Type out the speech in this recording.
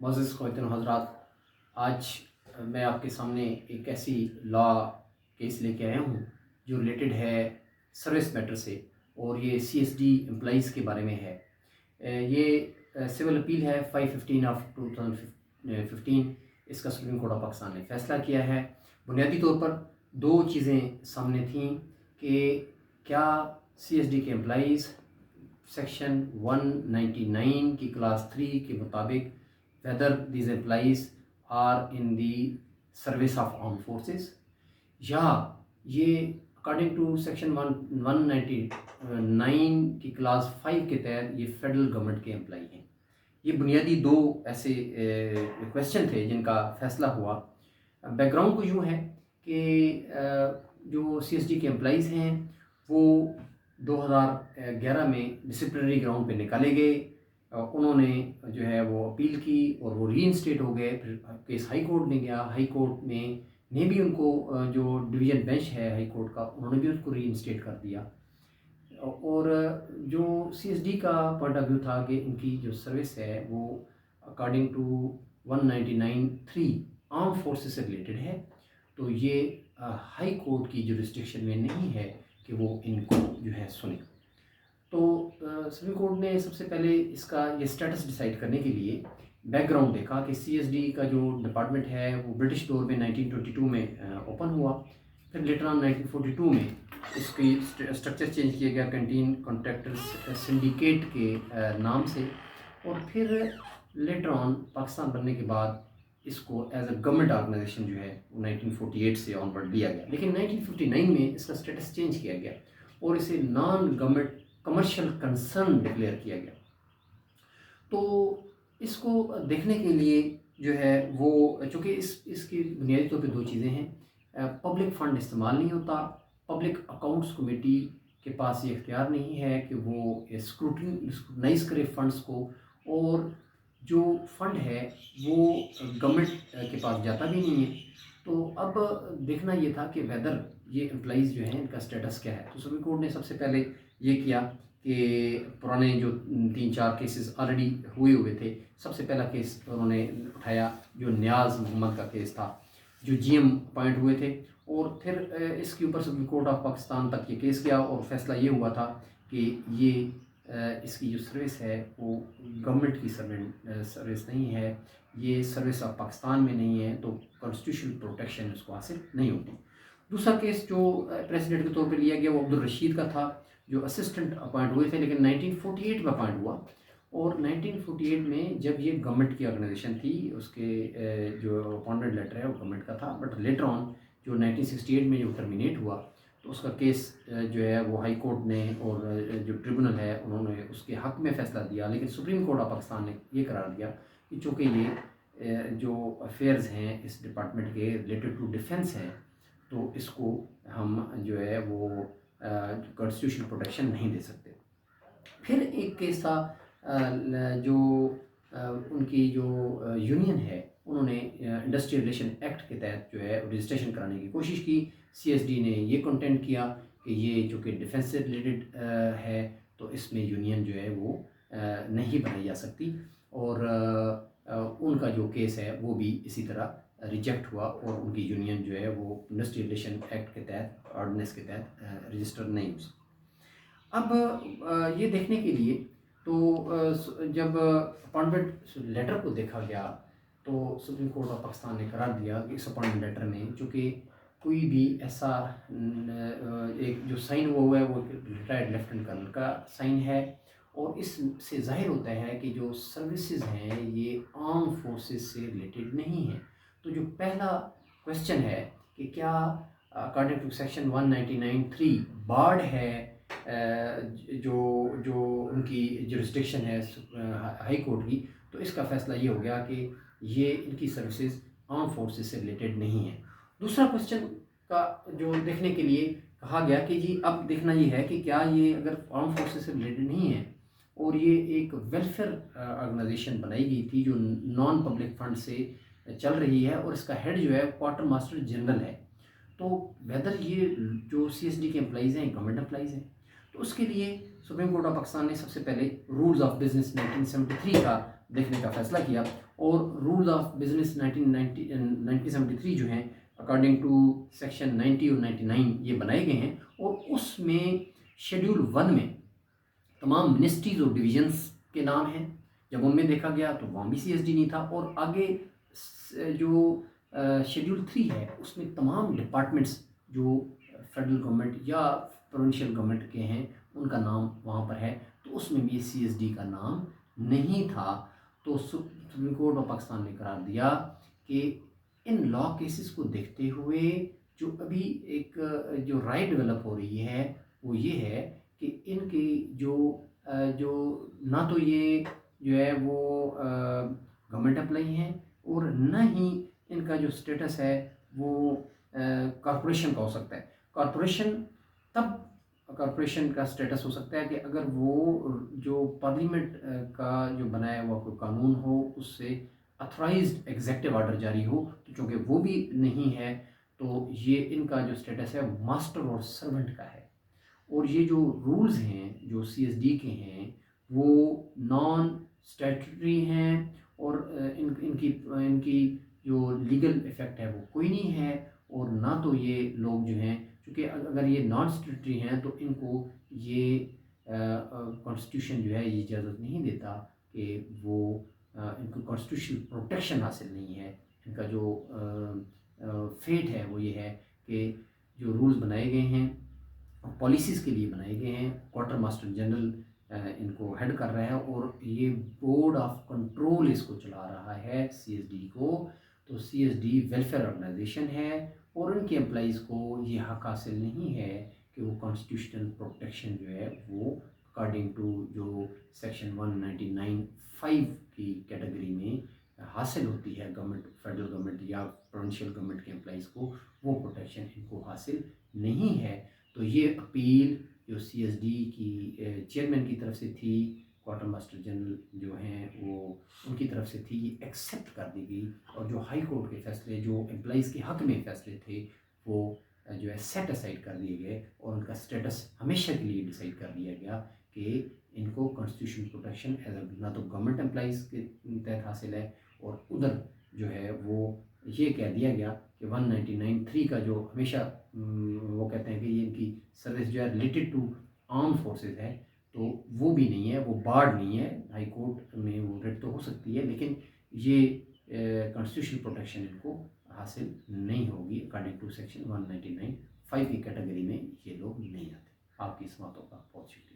معزز خواتین و حضرات، آج میں آپ کے سامنے ایک ایسی لا کیس لے کے آیا ہوں جو ریلیٹڈ ہے سروس میٹر سے، اور یہ سی ایس ڈی امپلائیز کے بارے میں ہے۔ یہ سول اپیل ہے 5/15/2015۔ اس کا سپریم کورٹ آف پاکستان نے فیصلہ کیا ہے۔ بنیادی طور پر دو چیزیں سامنے تھیں کہ کیا سی ایس ڈی کے امپلائیز سیکشن 199 کی کلاس 3 کے مطابق whether these employees are in the service of armed forces، یا یہ اکارڈنگ ٹو سیکشن 199 کی کلاس 5 کے تحت یہ فیڈرل گورنمنٹ کے امپلائی ہیں۔ یہ بنیادی دو ایسے کویسچن تھے جن کا فیصلہ ہوا۔ بیک گراؤنڈ کو یوں ہے کہ جو سی ایس ڈی کے امپلائیز ہیں وہ 2011 میں ڈسپلنری گراؤنڈ پہ نکالے گئے۔ انہوں نے جو ہے وہ اپیل کی اور وہ ری انسٹیٹ ہو گئے۔ پھر کیس ہائی کورٹ میں گیا، ہائی کورٹ میں نے بھی ان کو جو ڈویژن بینچ ہے ہائی کورٹ کا، انہوں نے بھی اس کو ری انسٹیٹ کر دیا۔ اور جو سی ایس ڈی کا پوائنٹ آف ویو تھا کہ ان کی جو سروس ہے وہ اکارڈنگ ٹو 199(3) آرم فورسز سے ریلیٹڈ ہے، تو یہ ہائی کورٹ کی جورسڈکشن میں نہیں ہے کہ وہ ان کو جو ہے سنے۔ تو سپریم کورٹ نے سب سے پہلے اس کا یہ سٹیٹس ڈیسائیڈ کرنے کے لیے بیک گراؤنڈ دیکھا کہ سی ایس ڈی کا جو ڈپارٹمنٹ ہے وہ برٹش دور میں 1922 میں اوپن ہوا، پھر لیٹر آن 1942 میں اس کی اسٹرکچر چینج کیا گیا کنٹین کانٹریکٹر سنڈیکیٹ کے نام سے، اور پھر لیٹر آن پاکستان بننے کے بعد اس کو ایز اے گورنمنٹ آرگنائزیشن جو ہے 1948 سے آن ورڈ لیا گیا، لیکن 1959 میں اس کا سٹیٹس چینج کیا گیا اور اسے non government commercial concern declare کیا گیا۔ تو اس کو دیکھنے کے لیے جو ہے وہ چونکہ اس کی بنیادی طور پہ دو چیزیں ہیں، پبلک فنڈ استعمال نہیں ہوتا، پبلک اکاؤنٹس کمیٹی کے پاس یہ اختیار نہیں ہے کہ وہ اسکروٹنائز کرے فنڈز کو، اور جو فنڈ ہے وہ گورنمنٹ کے پاس جاتا بھی نہیں ہے۔ تو اب دیکھنا یہ تھا کہ ویدر یہ امپلائیز جو ہیں ان کا سٹیٹس کیا ہے۔ تو سپریم کورٹ نے سب سے پہلے یہ کیا کہ پرانے جو 3-4 کیسز آلریڈی ہوئے تھے، سب سے پہلا کیس انہوں نے اٹھایا جو نیاز محمد کا کیس تھا، جو جی ایم اپوائنٹ ہوئے تھے، اور پھر اس کے اوپر سپریم کورٹ آف پاکستان تک یہ کیس گیا اور فیصلہ یہ ہوا تھا کہ یہ اس کی جو سروس ہے وہ گورنمنٹ کی سروس نہیں ہے، یہ سروس آف پاکستان میں نہیں ہے، تو کانسٹیٹیوشنل پروٹیکشن اس کو حاصل نہیں ہوتی۔ دوسرا کیس جو پریسیڈنٹ کے طور پہ لیا گیا وہ عبدالرشید کا تھا، جو اسسٹنٹ اپوائنٹ ہوئے تھے لیکن 1948 میں اپوائنٹ ہوا، اور 1948 میں جب یہ گورنمنٹ کی آرگنائزیشن تھی اس کے جو اپوائنٹمنٹ لیٹر ہے وہ گورنمنٹ کا تھا، بٹ لیٹر آن جو 1968 میں جو ٹرمینیٹ ہوا تو اس کا کیس جو ہے وہ ہائی کورٹ نے اور جو ٹریبونل ہے انہوں نے اس کے حق میں فیصلہ دیا، لیکن سپریم کورٹ آف پاکستان نے یہ قرار دیا کہ چونکہ یہ جو افیئرز ہیں اس ڈپارٹمنٹ کے ریلیٹڈ ٹو ڈیفنس ہیں، تو اس کو ہم جو ہے وہ کانسٹیٹیوشنل پروٹیکشن نہیں دے سکتے۔ پھر ایک کیس تھا جو ان کی جو یونین ہے انہوں نے انڈسٹریل ریلیشن ایکٹ کے تحت جو ہے رجسٹریشن کرانے کی کوشش کی۔ سی ایس ڈی نے یہ کنٹینٹ کیا کہ یہ جو کہ ڈیفنس سے ریلیٹڈ ہے تو اس میں یونین جو ہے وہ نہیں بنائی جا سکتی، اور ان کا جو کیس ہے وہ بھی اسی طرح ریجیکٹ ہوا اور ان کی یونین جو ہے وہ انڈسٹریل ریلیشن ایکٹ کے تحت آرڈیننس کے تحت رجسٹر نہیں ہو سکتی۔ اب یہ دیکھنے کے لیے تو جب اپوائنٹمنٹ لیٹر کو دیکھا گیا تو سپریم کورٹ آف پاکستان نے قرار دیا کہ اس اپوائنٹمنٹ لیٹر میں چونکہ کوئی بھی ایسا ایک جو سائن ہوا ہے وہ ریٹائرڈ لیفٹیننٹ کرنل کا سائن ہے، اور اس سے ظاہر ہوتا ہے کہ جو سروسز ہیں یہ آرم فورسز سے ریلیٹڈ نہیں ہیں۔ تو جو پہلا کویسچن ہے کہ کیا اکارڈنگ ٹو سیکشن 199(3) بارڈ ہے جو ان کی جورسڈکشن ہے ہائی کورٹ کی، تو اس کا فیصلہ یہ ہو گیا کہ یہ ان کی سروسز آرم فورسز سے ریلیٹڈ نہیں ہیں۔ دوسرا کویسچن کا جو دیکھنے کے لیے کہا گیا کہ جی اب دیکھنا یہ ہے کہ کیا یہ اگر آرم فورسز سے ریلیٹڈ نہیں ہے اور یہ ایک ویلفیئر آرگنائزیشن بنائی گئی تھی جو نان پبلک فنڈ سے چل رہی ہے اور اس کا ہیڈ جو ہے کوارٹر ماسٹر جنرل ہے، تو ویدر یہ جو سی ایس ڈی کے امپلائیز ہیں گورنمنٹ امپلائیز ہیں، تو اس کے لیے سپریم کورٹ آف پاکستان نے سب سے پہلے رولز آف بزنس 1973 کا دیکھنے کا فیصلہ کیا، اور رولز آف بزنس 1973 جو ہیں اکارڈنگ ٹو سیکشن 90 اور 99 یہ بنائے گئے ہیں، اور اس میں شیڈول 1 میں تمام منسٹریز اور ڈویژنس کے نام ہیں۔ جب ان میں دیکھا گیا تو وہاں بھی CSD نہیں تھا، اور آگے جو شیڈول 3 ہے اس میں تمام ڈپارٹمنٹس جو فیڈرل گورنمنٹ یا پروونشل گورنمنٹ کے ہیں ان کا نام وہاں پر ہے، تو اس میں بھی CSD کا نام نہیں تھا۔ تو سپریم کورٹ آف پاکستان نے قرار دیا کہ ان لا کیسز کو دیکھتے ہوئے جو ابھی ایک جو رائے ڈیولپ ہو رہی ہے وہ یہ ہے کہ ان کی جو نہ تو یہ جو ہے وہ گورنمنٹ امپلائی ہیں، اور نہ ہی ان کا جو سٹیٹس ہے وہ کارپوریشن کا ہو سکتا ہے۔ کارپوریشن کا سٹیٹس ہو سکتا ہے کہ اگر وہ جو پارلیمنٹ کا جو بنایا ہوا کوئی قانون ہو اس سے اتھرائزڈ ایگزیکٹو آرڈر جاری ہو، تو چونکہ وہ بھی نہیں ہے تو یہ ان کا جو سٹیٹس ہے ماسٹر اور سرونٹ کا ہے۔ اور یہ جو رولز ہیں جو CSD کے ہیں وہ نان اسٹیٹوٹری ہیں، اور ان کی جو لیگل ایفیکٹ ہے وہ کوئی نہیں ہے، اور نہ تو یہ لوگ جو ہیں چونکہ اگر یہ نان اسٹیٹوٹری ہیں تو ان کو یہ کانسٹیٹیوشن جو ہے یہ اجازت نہیں دیتا کہ وہ ان کو کانسٹیٹیوشنل پروٹیکشن حاصل نہیں ہے۔ ان کا جو فیٹ ہے وہ یہ ہے کہ جو رولز بنائے گئے ہیں پالیسیز کے لیے بنائے گئے ہیں، کوارٹر ماسٹر جنرل ان کو ہیڈ کر رہا ہے، اور یہ بورڈ آف کنٹرول اس کو چلا رہا ہے CSD کو۔ تو CSD ویلفیئر آرگنائزیشن ہے، اور ان کے امپلائیز کو یہ حق حاصل نہیں ہے کہ وہ کانسٹیٹیوشنل پروٹیکشن جو ہے وہ اکارڈنگ ٹو جو سیکشن 199(5) کی کیٹیگری میں حاصل ہوتی ہے گورنمنٹ، فیڈرل گورنمنٹ یا پروونشل گورنمنٹ کے امپلائیز کو، وہ پروٹیکشن ان کو حاصل نہیں ہے۔ تو یہ اپیل جو CSD کی چیئرمین کی طرف سے تھی، کوارٹر ماسٹر جنرل جو ہیں وہ ان کی طرف سے تھی، یہ ایکسیپٹ کر دی گئی، اور جو ہائی کورٹ کے فیصلے جو امپلائیز کے حق میں فیصلے تھے وہ جو ہے سیٹ اسائڈ کر دیے گئے، اور ان کا سٹیٹس ہمیشہ کے لیے ڈیسائیڈ کر دیا گیا کہ ان کو کانسٹیٹیوشن پروٹیکشن نہ تو گورنمنٹ امپلائیز کے تحت حاصل ہے، اور ادھر جو ہے وہ یہ کہہ دیا گیا کہ 199(3) کا جو ہمیشہ وہ کہتے ہیں کہ یہ ان کی سروس جو ہے ریلیٹڈ ٹو آرم فورسز ہے، تو وہ بھی نہیں ہے، وہ بارڈ نہیں ہے۔ ہائی کورٹ میں وہ ریٹ تو ہو سکتی ہے، لیکن یہ کانسٹیٹیوشنل پروٹیکشن ان کو حاصل نہیں ہوگی اکارڈنگ ٹو سیکشن 199(5) کی کیٹیگری میں یہ لوگ نہیں آتے۔ آپ کی اس باتوں کا بہت شکریہ۔